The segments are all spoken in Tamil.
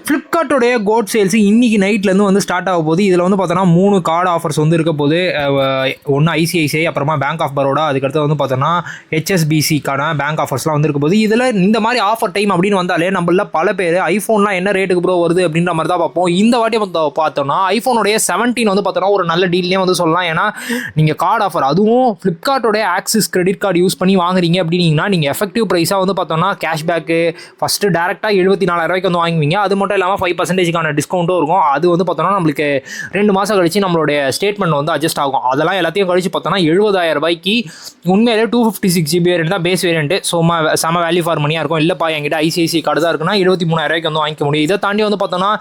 ஃப்ளிப்கார்ட்டோடைய கோட் சேல்ஸ் இன்றைக்கி நைட்லேருந்து வந்து ஸ்டார்ட் ஆக போகுது. இதில் வந்து பார்த்தோன்னா 3 கார்டு ஆஃபர்ஸ் வந்து இருக்க போது. ஒன்று ஐசிஐசிஐ, அப்புறமா பேங்க் ஆஃப் பரோடா, அதுக்கடுத்து வந்து பார்த்தோன்னா ஹெச்எஸ்பிசிக்கான பேங்க் ஆஃபர்ஸ்லாம் வந்து இருக்க போது. இதில் இந்த மாதிரி ஆஃபர் டைம் அப்படின்னு வந்தாலே நம்மள பல பேர் ஐஃபோன்லாம் என்ன ரேட்டுக்கு ப்ரோ வருது அப்படின்ற மாதிரி தான் பார்ப்போம். இந்த வாட்டி வந்து பார்த்தோன்னா ஐஃபோனுடைய 17 வந்து பார்த்தோன்னா ஒரு நல்ல டீல்னே வந்து சொல்லலாம். ஏன்னா நீங்கள் கார்டு ஆஃபர், அதுவும் ஃப்ளிப்கார்ட்டோடைய ஆக்சிஸ் கிரெடிட் கார்டு யூஸ் பண்ணி வாங்குறீங்க அப்படின்னீங்கன்னா நீங்கள் எஃபெக்டிவ் ப்ரைஸாக வந்து பார்த்தோன்னா கேஷ்பேக்கு ஃபஸ்ட்டு டேரெக்டாக 74,000 வந்து வாங்குவீங்க. அது மட்டும் இல்லாமல் 5% டிஸ்கவுண்ட்டும் இருக்கும். அது வந்து பார்த்தோன்னா நம்மளுக்கு 2 மாதம் கழிச்சு நம்மளுடைய ஸ்டேட்மெண்ட் வந்து அட்ஜஸ்ட் ஆகும். அதெல்லாம் எல்லாத்தையும் கழிச்சு பார்த்தோன்னா 70,000 உண்மையிலே 256 GB வேரியன்ட் தான் பேஸ் வேரியன்ட். ஸோ செம வேல்யூ ஃபார் மணியாக இருக்கும். இல்லைப்பா என்கிட்ட ஐசிஐசி கார்டு தான் இருக்குன்னா 23,000 வந்து வாங்கிக்க முடியும். இதை தாண்டி வந்து பார்த்தோன்னா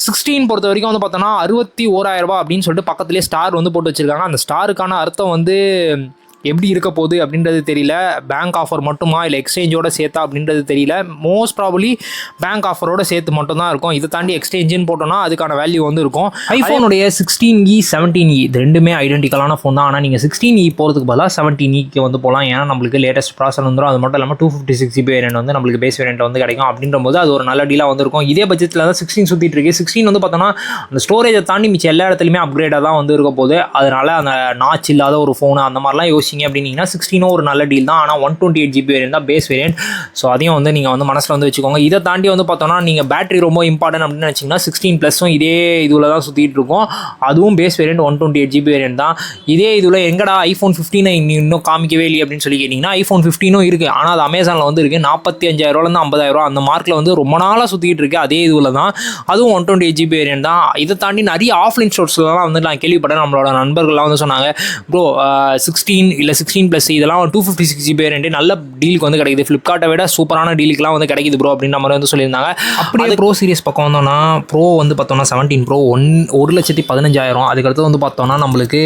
16 பொறுத்த வரைக்கும் வந்து பார்த்தோன்னா 61,000 அப்படின்னு சொல்லிட்டு பக்கத்துலேயே ஸ்டார் வந்து போட்டு வச்சிருக்காங்க. அந்த ஸ்டாருக்கான அர்த்தம் வந்து எப்படி இருக்க போகுது அப்படின்றது தெரியல. பேங்க் ஆஃபர் மட்டுமா இல்லை எக்ஸ்சேஞ்சோட சேர்த்தா அப்படின்றது தெரியல. மோஸ்ட் ப்ராபப்ளி பேங்க் ஆஃபரோட சேர்த்து மட்டும் தான் இருக்கும். இதை தாண்டி எக்ஸ்சேஞ்சுன்னு போட்டோம்னா அதுக்கான வேல்யூ வந்து இருக்கும். ஐஃபோனுடைய 16E 17E இது ரெண்டுமே ஐடென்டிக்கலான ஃபோன் தான். ஆனால் நீங்கள் 16E போகிறதுக்கு பதிலாக 17E வந்து போகலாம். ஏன்னா நம்மளுக்கு லேட்டஸ்ட் ப்ராசர் வந்துடும். அது மட்டும் இல்லாமல் 256 GB வேரியன்ட் வந்து நம்மளுக்கு பேஸ் வேரியன்ட் வந்து கிடைக்கும். அப்படின்ற போது அது ஒரு நல்ல டீலாக வந்து இருக்கும். இதே பட்ஜெட்டில் தான் 16 சுற்றிட்டு இருக்கு. 16 வந்து பார்த்தோன்னா அந்த ஸ்டோரேஜை தாண்டி மிச்சம் எல்லா இடத்துலையுமே அப்கிரேடாக தான் வந்து இருக்க போகுது. அதனால அந்த நாச் இல்லாத ஒரு ஃபோனு அந்த மாதிரிலாம் அப்படின்னீங்கன்னா 16 ஒரு நல்ல டீல் தான். ஆனால் 128 GB வேரியன்ட் தான் பேஸ் வேரியன்ட். ஸோ அதையும் வந்து நீங்கள் வந்து மனசில் வந்து வச்சுக்கோங்க. இதை தாண்டி வந்து பார்த்தோன்னா நீங்கள் பேட்டரி ரொம்ப இம்பார்ட்டன்ட் அப்படின்னு நினச்சிங்கன்னா 16+ இதே இதில் தான் சுற்றிட்டு இருக்கும். அதுவும் பேஸ் வேரியன்ட் 128 GB வேரியன்ட் தான். இதே இதில் எங்கடா ஐஃபோன் 15 இன்னும் காமிக்கவே இல்லை அப்படின்னு சொல்லி கேட்டிங்கன்னா ஐஃபோன் 15 இருக்குது. ஆனால் அது அமேசானில் வந்து இருக்குது. 45,000 50,000 அந்த மார்க்கில் வந்து ரொம்ப நாளாக சுற்றிட்டு இருக்குது. அதே இதில் தான். அதுவும் 128 GB வேரியன்ட் தான். இதை தாண்டி நிறைய ஆஃப்லைன் ஸ்டோர்ஸ்லாம் வந்து நான் கேள்விப்பட்டேன். நம்மளோட நண்பர்கள்லாம் வந்து சொன்னாங்க, ப்ரோ 16 இல்லை 16+ இதெல்லாம் 256 GB வேரியன்ட் நல்ல டீலுக்கு வந்து கிடைக்குது. ஃப்ளிப்கார்ட்டை விட சூப்பரான டீலுக்குலாம் வந்து கிடைக்குது ப்ரோ அப்படின்ற மாதிரி வந்து சொல்லியிருந்தாங்க. அப்படியே ப்ரோ சீரிஸ் பக்கம் வந்தோம்னா ப்ரோ வந்து பார்த்தோம்னா 17 ப்ரோ 1,15,000. அதுக்கடுத்து வந்து பார்த்தோம்னா நம்மளுக்கு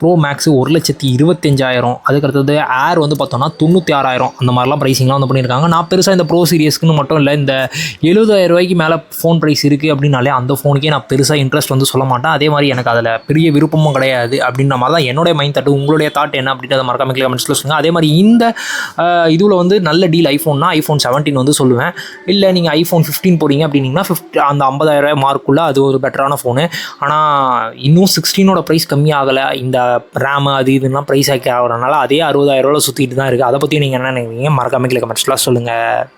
ப்ரோ மேக்ஸ் 1,25,000. அதுக்கடுத்தது ஏர் வந்து பார்த்தோம்னா 96,000. அந்த மாதிரிலாம் ப்ரைஸிங்லாம் வந்து பண்ணியிருக்காங்க. நான் பெருசாக இந்த ப்ரோ சீரியஸ்க்குன்னு மட்டும் இல்லை, இந்த 70,000 மேலே ஃபோன் ப்ரைஸ் இருக்குது அப்படின்னாலே அந்த ஃபோனுக்கே நான் பெருசாக இன்ட்ரெஸ்ட் வந்து சொல்ல மாட்டேன். அதே மாதிரி எனக்கு அதில் பெரிய விருப்பமும் கிடையாது அப்படின்ற மாதிரி தான் என்னோட மைண்ட் தாட். உங்களுடைய தாட் என்ன அப்படின்றத மறக்காம கமெண்ட்ஸில் சொல்லுங்கள். அதே மாதிரி இந்த இதில் வந்து நல்ல டீல் ஐஃபோன்னா ஐஃபோன் 17 வந்து சொல்லுவேன். இல்லை நீங்கள் ஐஃபோன் 15 போகிறீங்க அப்படின்னீங்கன்னா அந்த 50,000 மார்க்குள்ளே அது ஒரு பெட்டரான ஃபோனு. ஆனால் இன்னும் 16ஓட ப்ரைஸ் கம்மியாகலை. இந்த ரேமு அது இதுலாம் ப்ரைஸ் ஆக்கி ஆகிறனால அதே 60,000 சுற்றிட்டு தான் இருக்குது. அதை பற்றி நீங்கள் என்ன நினைக்கிறீங்க? மறக்காம கமெண்ட்ஸ்லாம் சொல்லுங்கள்.